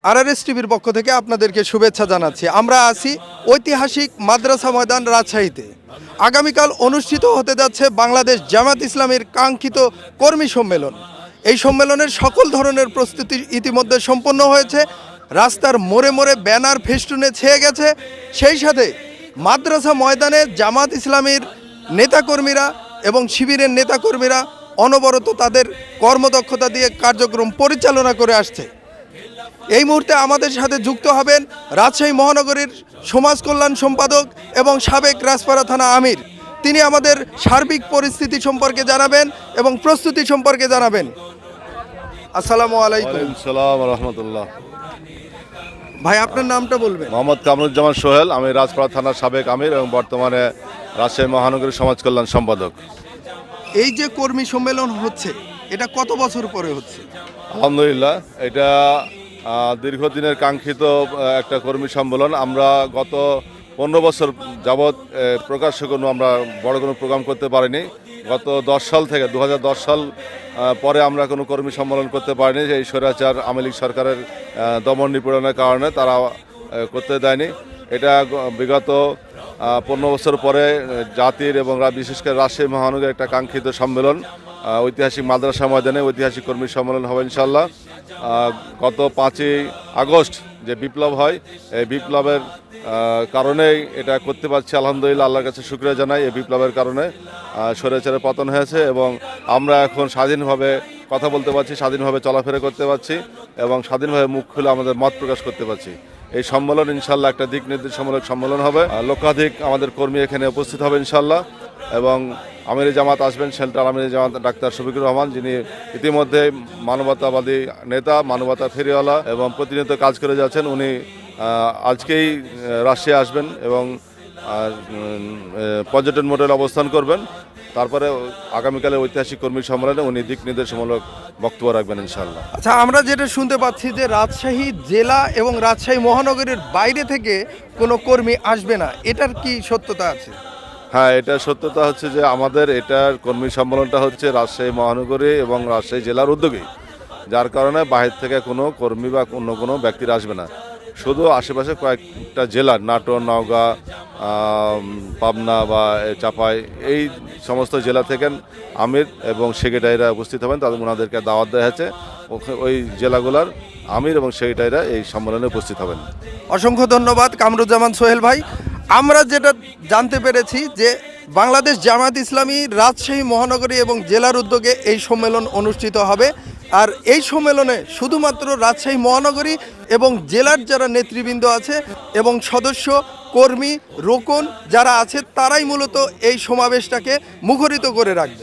RRS টিভির পক্ষ থেকে আপনাদেরকে শুভেচ্ছা জানাচ্ছি। আমরা আছি ঐতিহাসিক মাদ্রাসা ময়দান রাজশাহীতে। আগামীকাল অনুষ্ঠিত হতে যাচ্ছে বাংলাদেশ জামাত ইসলামীর কাঙ্ক্ষিত কর্মী সম্মেলন। এই সম্মেলনের সকল ধরনের প্রস্তুতি ইতিমধ্যে সম্পন্ন হয়েছে। রাস্তার মোড়ে মোড়ে ব্যানার ফেস্টুনে ছেয়ে গেছে। সেই সাথে মাদ্রাসা ময়দানে জামাত ইসলামীর নেতাকর্মীরা এবং শিবিরের নেতাকর্মীরা অনবরত তাদের কর্মদক্ষতা দিয়ে কার্যক্রম পরিচালনা করে আসছে। এই মুহূর্তে আমাদের সাথে যুক্ত হবেন রাজশাহী মহানগরীর সমাজ কল্যাণ সম্পাদক এবং সাবেক রাজপাড়া থানা আমির। তিনি আমাদের সার্বিক পরিস্থিতি সম্পর্কে জানাবেন এবং প্রস্তুতি সম্পর্কে জানাবেন। আসসালামু আলাইকুম। সালাম রহমতুল্লাহ। ভাই, আপনার নামটা বলবেন? মোহাম্মদ কামরুজ্জামান সোহেল। আমি রাজপাড়া থানার সাবেক আমির এবং বর্তমানে রাজশাহী মহানগরী সমাজ কল্যাণ সম্পাদক। এই যে কর্মী সম্মেলন হচ্ছে, এটা কত বছর পরে হচ্ছে? আলহামদুলিল্লাহ, এটা দীর্ঘদিনের কাঙ্ক্ষিত একটা কর্মী সম্মেলন। আমরা গত 15 বছর যাবৎ প্রকাশ্যে আমরা বড় কোনো প্রোগ্রাম করতে পারিনি। গত 10 সাল থেকে 2010 সাল পরে আমরা কোনো কর্মী সম্মেলন করতে পারিনি। এই স্বৈরাচার আওয়ামী লীগ সরকারের দমন নিপীড়নের কারণে তারা করতে দেয়নি। এটা বিগত 15 বছর পরে জাতির এবং বিশেষ করে রাজশাহী মহানগরীর একটা কাঙ্ক্ষিত সম্মেলন, ঐতিহাসিক মাদ্রাসা ময়দানে ঐতিহাসিক কর্মী সম্মেলন হবে ইনশাল্লাহ। গত 5ই আগস্ট যে বিপ্লব হয়, এই বিপ্লবের কারণেই এটা করতে পারছি। আলহামদুলিল্লাহ, আল্লাহর কাছে শুকরিয়া জানাই। এই বিপ্লবের কারণে স্বৈরাচারের পতন হয়েছে এবং আমরা এখন স্বাধীনভাবে কথা বলতে পারছি, স্বাধীনভাবে চলাফেরা করতে পারছি এবং স্বাধীনভাবে মুখ খুলে আমাদের মত প্রকাশ করতে পারছি। এই সম্মেলন ইনশাল্লাহ একটা দিক নির্দেশমূলক সম্মেলন হবে। লক্ষাধিক আমাদের কর্মী এখানে উপস্থিত হবে ইনশাল্লাহ। এবং আমির জামাত আসবেন, সেন্ট্রাল আমির জামাত ডাক্তার শফিকুর রহমান, যিনি ইতিমধ্যে মানবতাবাদী নেতা, মানবতা ফেরিওয়ালা এবং প্রতিনিয়ত কাজ করে যাচ্ছেন। উনি আজকেই রাজশাহী আসবেন এবং পর্যটন মোড়ে অবস্থান করবেন। তারপরে আগামীকালে ঐতিহাসিক কর্মী সম্মেলনে উনি দিক নির্দেশমূলক বক্তব্য রাখবেন ইনশাআল্লাহ। আচ্ছা, আমরা যেটা শুনতে পাচ্ছি যে রাজশাহী জেলা এবং রাজশাহী মহানগরীর বাইরে থেকে কোনো কর্মী আসবে না, এটার কি সত্যতা আছে? হ্যাঁ, এটা সত্যতা হচ্ছে যে আমাদের এটার কর্মী সম্মেলনটা হচ্ছে রাজশাহী মহানগরী এবং রাজশাহী জেলার উদ্যোগী, যার কারণে বাহির থেকে কোনো কর্মী বা অন্য কোনো ব্যক্তির আসবে না। শুধু আশেপাশে কয়েকটা জেলা, নাটোর, নওগাঁ, পাবনা বা চাপাই, এই সমস্ত জেলা থেকে আমির এবং সেক্রেটারিরা উপস্থিত হবেন। তাদের ওনাদেরকে দাওয়াত দেওয়া হয়েছে। ওই জেলাগুলোর আমির এবং সেক্রেটারিরা এই সম্মেলনে উপস্থিত হবেন। অসংখ্য ধন্যবাদ কামরুজ্জামান সোহেল ভাই। আমরা যেটা জানতে পেরেছি যে বাংলাদেশ জামাত ইসলামী রাজশাহী মহানগরী এবং জেলার উদ্যোগে এই সম্মেলন অনুষ্ঠিত হবে। আর এই সম্মেলনে শুধুমাত্র রাজশাহী মহানগরী এবং জেলার যারা নেতৃবৃন্দ আছে এবং সদস্য, কর্মী, রোকন যারা আছে, তারাই মূলত এই সমাবেশটাকে মুখরিত করে রাখবে।